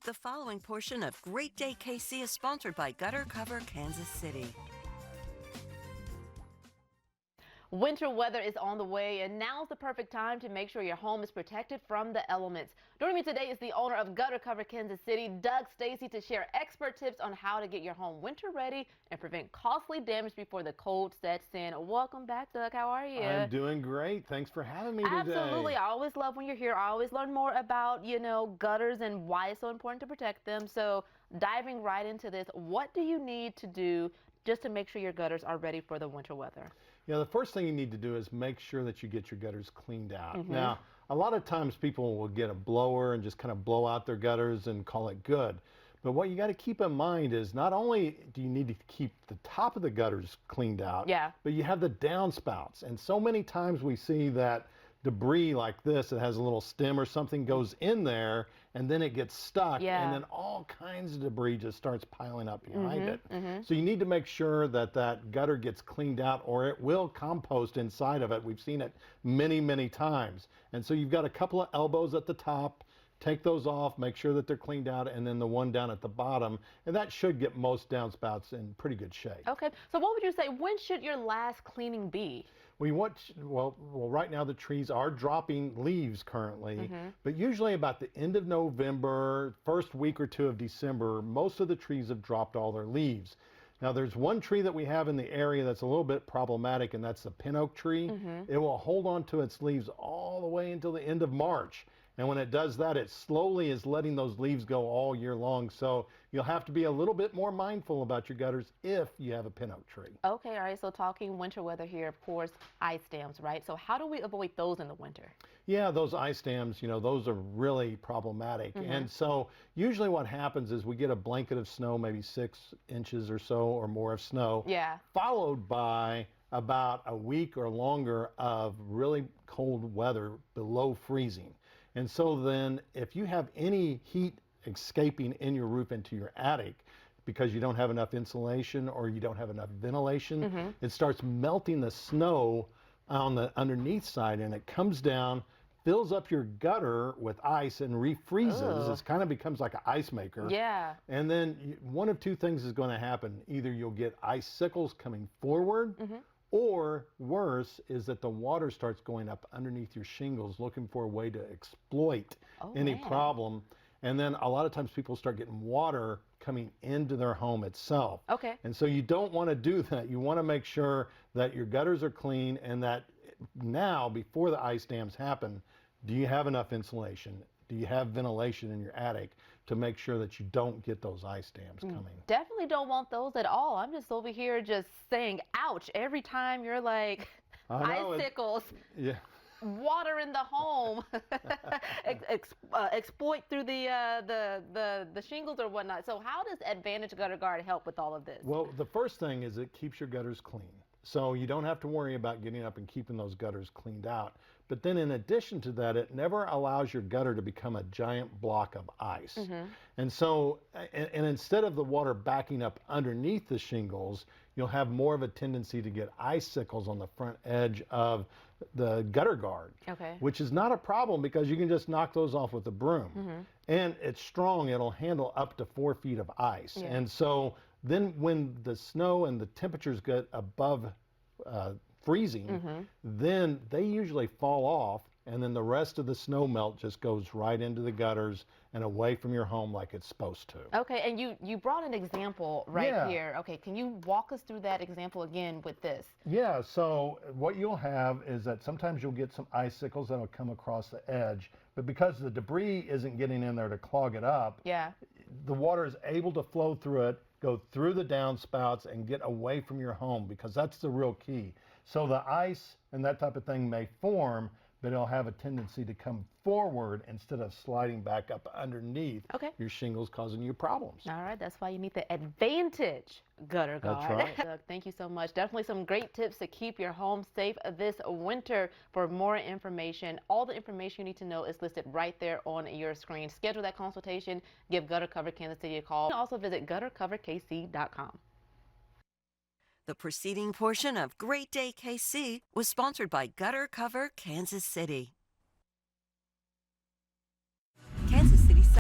The following portion of Great Day KC is sponsored by Gutter Cover Kansas City. Winter weather is on the way, and now's the perfect time to make sure your home is protected from the elements. Joining me today is the owner of Gutter Cover Kansas City, Doug Stacy, to share expert tips on how to get your home winter ready and prevent costly damage before the cold sets in. Welcome back, Doug. How are you? I'm doing great. Thanks for having me today. Absolutely. I always love when you're here. I always learn more about, gutters and why it's so important to protect them. So diving right into this, what do you need to do just to make sure your gutters are ready for the winter weather? Yeah, the first thing you need to do is make sure that you get your gutters cleaned out. Now, a lot of times people will get a blower and just kind of blow out their gutters and call it good. But what you got to keep in mind is not only do you need to keep the top of the gutters cleaned out, but you have the downspouts. And so many times we see that debris like this that has a little stem or something goes in there and then it gets stuck and then all kinds of debris just starts piling up behind it. So you need to make sure that that gutter gets cleaned out or it will compost inside of it. We've seen it many, many times. And so you've got a couple of elbows at the top. Take those off, make sure that they're cleaned out, and then the one down at the bottom, and that should get most downspouts in pretty good shape. Okay, so what would you say, when should your last cleaning be? Well, right now the trees are dropping leaves currently, but usually about the end of November, first week or two of December, most of the trees have dropped all their leaves. Now there's one tree that we have in the area that's a little bit problematic, and that's the pin oak tree. It will hold on to its leaves all the way until the end of March. And when it does that, it slowly is letting those leaves go all year long. So you'll have to be a little bit more mindful about your gutters if you have a pin oak tree. Okay, all right, so talking winter weather here, of course, ice dams, right? So how do we avoid those in the winter? Yeah, those ice dams, those are really problematic. And so usually what happens is we get a blanket of snow, maybe 6 inches or so or more of snow, followed by about a week or longer of really cold weather below freezing. And so then if you have any heat escaping in your roof into your attic because you don't have enough insulation or you don't have enough ventilation, it starts melting the snow on the underneath side and it comes down, fills up your gutter with ice and refreezes. It kind of becomes like an ice maker. And then one of two things is going to happen. Either you'll get icicles coming forward, or worse is that the water starts going up underneath your shingles looking for a way to exploit any problem. And then a lot of times people start getting water coming into their home itself. And so you don't want to do that. You want to make sure that your gutters are clean and that now, before the ice dams happen, do you have enough insulation? Do you have ventilation in your attic to make sure that you don't get those ice dams coming? Definitely don't want those at all. I'm just over here just saying, ouch, every time you're like, icicles, water in the home, exploit through the shingles or whatnot. So how does Advantage Gutter Guard help with all of this? Well, the first thing is it keeps your gutters clean. So you don't have to worry about getting up and keeping those gutters cleaned out. But then in addition to that, it never allows your gutter to become a giant block of ice. And so, and instead of the water backing up underneath the shingles, you'll have more of a tendency to get icicles on the front edge of the gutter guard, which is not a problem because you can just knock those off with a broom. And it's strong, it'll handle up to 4 feet of ice. And so then when the snow and the temperatures get above freezing, then they usually fall off and then the rest of the snow melt just goes right into the gutters and away from your home like it's supposed to. Okay, and you brought an example right here. Okay, can you walk us through that example again with this? Yeah, so what you'll have is that sometimes you'll get some icicles that will come across the edge, but because the debris isn't getting in there to clog it up, the water is able to flow through it, go through the downspouts and get away from your home because that's the real key. So the ice and that type of thing may form, but it'll have a tendency to come forward instead of sliding back up underneath your shingles, causing you problems. All right, that's why you need the Advantage Gutter Guard. That's right. Doug, thank you so much. Definitely some great tips to keep your home safe this winter. For more information, all the information you need to know is listed right there on your screen. Schedule that consultation. Give Gutter Cover Kansas City a call. Also visit guttercoverkc.com. The preceding portion of Great Day KC was sponsored by Gutter Cover Kansas City.